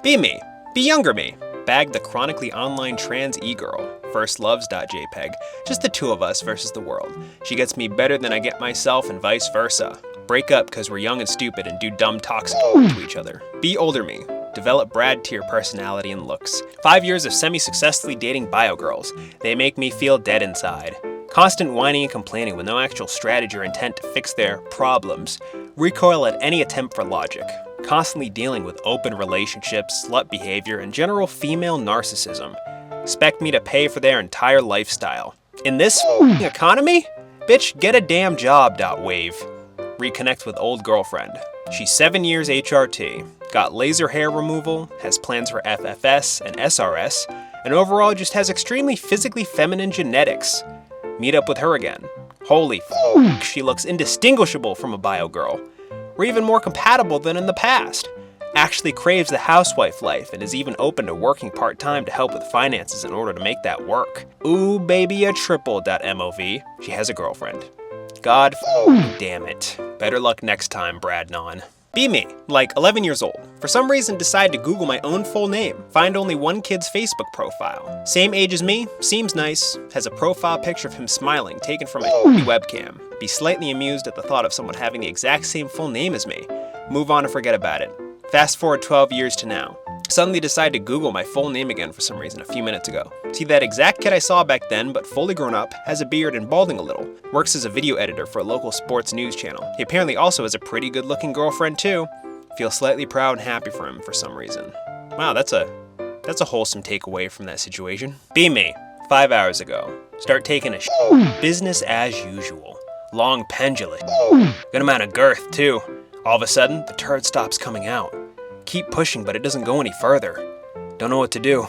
Be me. Be younger me. Bag the chronically online trans e-girl. Firstloves.jpg. Just the two of us versus the world. She gets me better than I get myself and vice versa. Break up because we're young and stupid and do dumb toxic to each other. Be older me. Develop Brad tier personality and looks. 5 years of semi-successfully dating bio girls. They make me feel dead inside. Constant whining and complaining with no actual strategy or intent to fix their problems. Recoil at any attempt for logic. Constantly dealing with open relationships, slut behavior, and general female narcissism. Expect me to pay for their entire lifestyle. In this economy? Bitch, get a damn job. Wave. Reconnect with old girlfriend. She's 7 years HRT. Got laser hair removal, has plans for FFS and SRS, and overall just has extremely physically feminine genetics. Meet up with her again. Holy f***, she looks indistinguishable from a bio girl. We're even more compatible than in the past. Actually craves the housewife life and is even open to working part-time to help with finances in order to make that work. Ooh, baby, a triple.mov. She has a girlfriend. God damn it. Better luck next time, Brad Non. Be me, like 11 years old. For some reason decide to Google my own full name. Find only one kid's Facebook profile. Same age as me, seems nice, has a profile picture of him smiling taken from a webcam. Be slightly amused at the thought of someone having the exact same full name as me. Move on and forget about it. Fast forward 12 years to now. Suddenly decide to Google my full name again for some reason a few minutes ago. See, that exact kid I saw back then, but fully grown up, has a beard and balding a little. Works as a video editor for a local sports news channel. He apparently also has a pretty good looking girlfriend too. Feel slightly proud and happy for him for some reason. Wow, that's a wholesome takeaway from that situation. Be me, 5 hours ago. Start taking a business as usual. Long pendulous. Good amount of girth too. All of a sudden, the turd stops coming out. Keep pushing, but it doesn't go any further. Don't know what to do.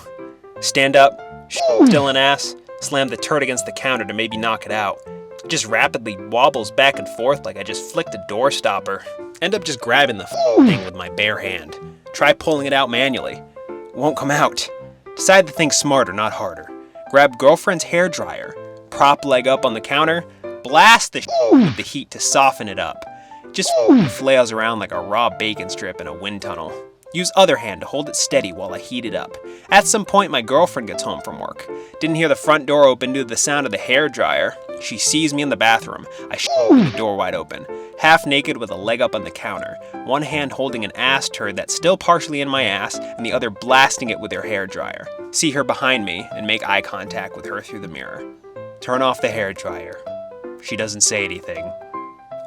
Stand up, still an ass, slam the turd against the counter to maybe knock it out. It just rapidly wobbles back and forth like I just flicked a door stopper. End up just grabbing the thing with my bare hand. Try pulling it out manually. Won't come out. Decide to think smarter, not harder. Grab girlfriend's hairdryer. Prop leg up on the counter. Blast the with the heat to soften it up. Just flails around like a raw bacon strip in a wind tunnel. Use other hand to hold it steady while I heat it up. At some point, my girlfriend gets home from work. Didn't hear the front door open due to the sound of the hairdryer. She sees me in the bathroom. I the door wide open. Half naked with a leg up on the counter. One hand holding an ass turd that's still partially in my ass, and the other blasting it with her hairdryer. See her behind me and make eye contact with her through the mirror. Turn off the hairdryer. She doesn't say anything.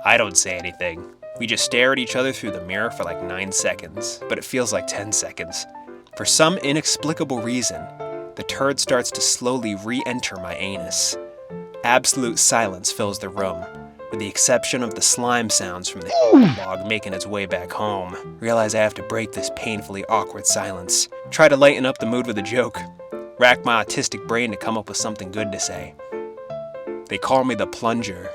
I don't say anything. We just stare at each other through the mirror for like 9 seconds, but it feels like 10 seconds. For some inexplicable reason, the turd starts to slowly re-enter my anus. Absolute silence fills the room, with the exception of the slime sounds from the log making its way back home. Realize I have to break this painfully awkward silence. Try to lighten up the mood with a joke. Rack my autistic brain to come up with something good to say. They call me the plunger.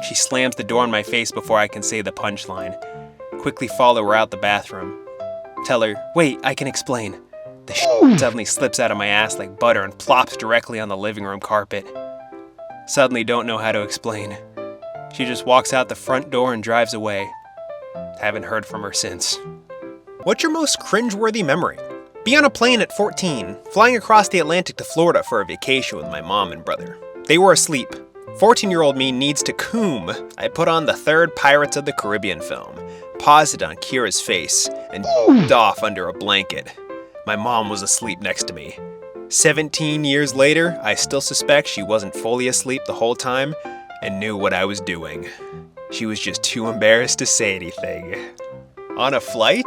She slams the door in my face before I can say the punchline. Quickly follow her out the bathroom. Tell her, wait, I can explain. The suddenly slips out of my ass like butter and plops directly on the living room carpet. Suddenly don't know how to explain. She just walks out the front door and drives away. Haven't heard from her since. What's your most cringeworthy memory? Be on a plane at 14, flying across the Atlantic to Florida for a vacation with my mom and brother. They were asleep. 14-year-old me needs to coom. I put on the third Pirates of the Caribbean film, paused it on Kira's face, and off under a blanket. My mom was asleep next to me. 17 years later, I still suspect she wasn't fully asleep the whole time and knew what I was doing. She was just too embarrassed to say anything. On a flight?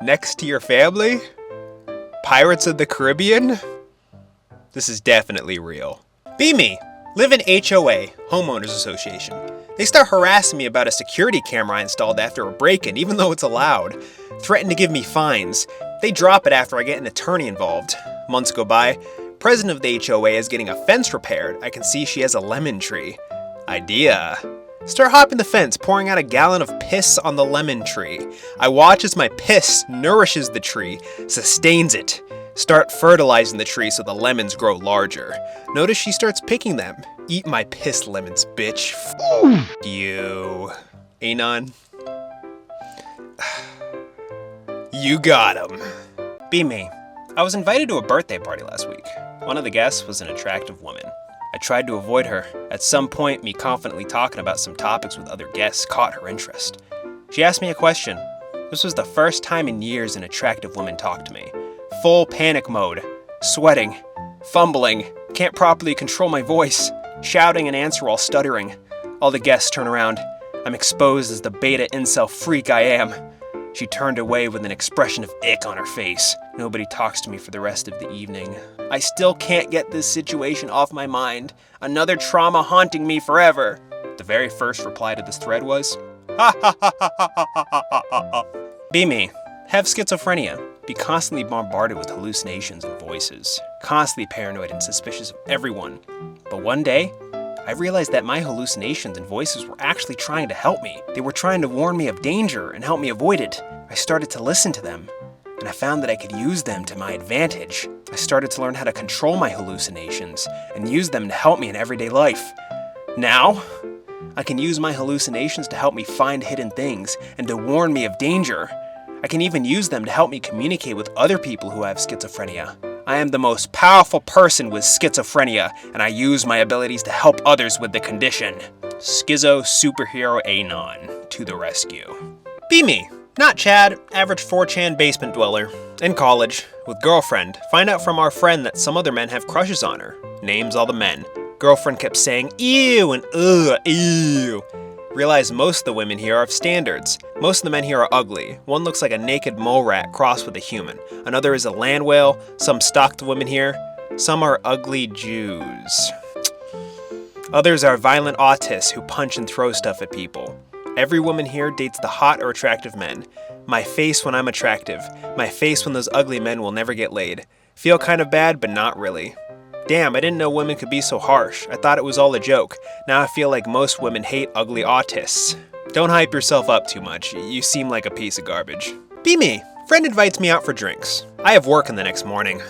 Next to your family? Pirates of the Caribbean? This is definitely real. Be me. Live in HOA, Homeowners Association. They start harassing me about a security camera I installed after a break-in, even though it's allowed. Threaten to give me fines. They drop it after I get an attorney involved. Months go by. President of the HOA is getting a fence repaired. I can see she has a lemon tree. Idea. Start hopping the fence, pouring out a gallon of piss on the lemon tree. I watch as my piss nourishes the tree, sustains it. Start fertilizing the tree so the lemons grow larger. Notice she starts picking them. Eat my piss lemons, bitch. F you. Anon. You got him. Be me. I was invited to a birthday party last week. One of the guests was an attractive woman. I tried to avoid her. At some point, me confidently talking about some topics with other guests caught her interest. She asked me a question. This was the first time in years an attractive woman talked to me. Full panic mode. Sweating. Fumbling. Can't properly control my voice. Shouting an answer while stuttering. All the guests turn around. I'm exposed as the beta incel freak I am. She turned away with an expression of ick on her face. Nobody talks to me for the rest of the evening. I still can't get this situation off my mind. Another trauma haunting me forever. The very first reply to this thread was, ha ha ha ha ha ha ha ha ha. Be me. Have schizophrenia. Be constantly bombarded with hallucinations and voices. Constantly paranoid and suspicious of everyone. But one day, I realized that my hallucinations and voices were actually trying to help me. They were trying to warn me of danger and help me avoid it. I started to listen to them, and I found that I could use them to my advantage. I started to learn how to control my hallucinations and use them to help me in everyday life. Now, I can use my hallucinations to help me find hidden things and to warn me of danger. I can even use them to help me communicate with other people who have schizophrenia. I am the most powerful person with schizophrenia, and I use my abilities to help others with the condition. Schizo superhero Anon to the rescue. Be me. Not Chad, average 4chan basement dweller. In college, with girlfriend, find out from our friend that some other men have crushes on her. Names all the men. Girlfriend kept saying ew and ugh, ew. Realize most of the women here are of standards. Most of the men here are ugly. One looks like a naked mole rat crossed with a human. Another is a land whale. Some stalk the women here. Some are ugly Jews. Others are violent autists who punch and throw stuff at people. Every woman here dates the hot or attractive men. My face when I'm attractive. My face when those ugly men will never get laid. Feel kind of bad, but not really. Damn, I didn't know women could be so harsh. I thought it was all a joke. Now I feel like most women hate ugly autists. Don't hype yourself up too much. You seem like a piece of garbage. Be me. Friend invites me out for drinks. I have work in the next morning.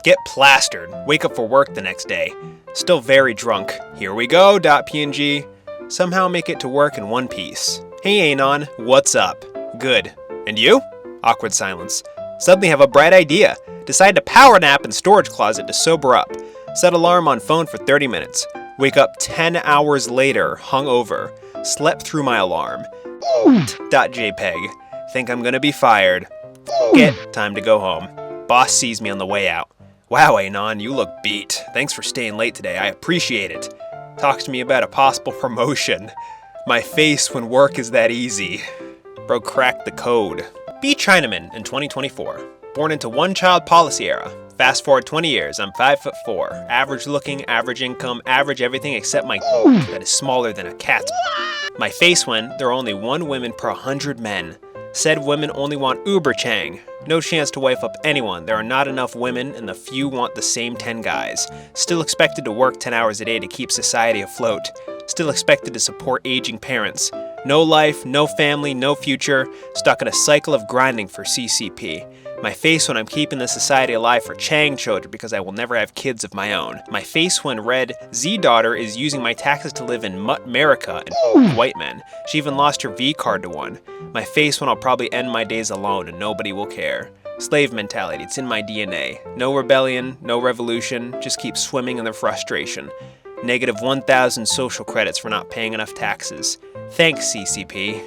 Get plastered. Wake up for work the next day. Still very drunk. Here we go, .png. Somehow make it to work in one piece. Hey Anon, what's up? Good. And you? Awkward silence. Suddenly have a bright idea. Decide to power nap in storage closet to sober up. Set alarm on phone for 30 minutes. Wake up 10 hours later, hungover. Slept through my alarm. .jpg. Think I'm gonna be fired. Get time to go home. Boss sees me on the way out. Wow, Anon, you look beat. Thanks for staying late today. I appreciate it. Talks to me about a possible promotion. My face when work is that easy. Bro cracked the code. Be Chinaman in 2024. Born into one-child policy era. Fast forward 20 years, I'm 5'4". Average looking, average income, average everything except my that is smaller than a cat's. My face when there are only 1 woman per 100 men. Said women only want Uber Chang. No chance to wife up anyone. There are not enough women and the few want the same 10 guys. Still expected to work 10 hours a day to keep society afloat. Still expected to support aging parents. No life, no family, no future. Stuck in a cycle of grinding for CCP. My face when I'm keeping the society alive for Chang children because I will never have kids of my own. My face when Red Z-daughter is using my taxes to live in Mutt-America and white men. She even lost her V-card to one. My face when I'll probably end my days alone and nobody will care. Slave mentality, it's in my DNA. No rebellion, no revolution, just keep swimming in the frustration. Negative 1,000 social credits for not paying enough taxes. Thanks, CCP.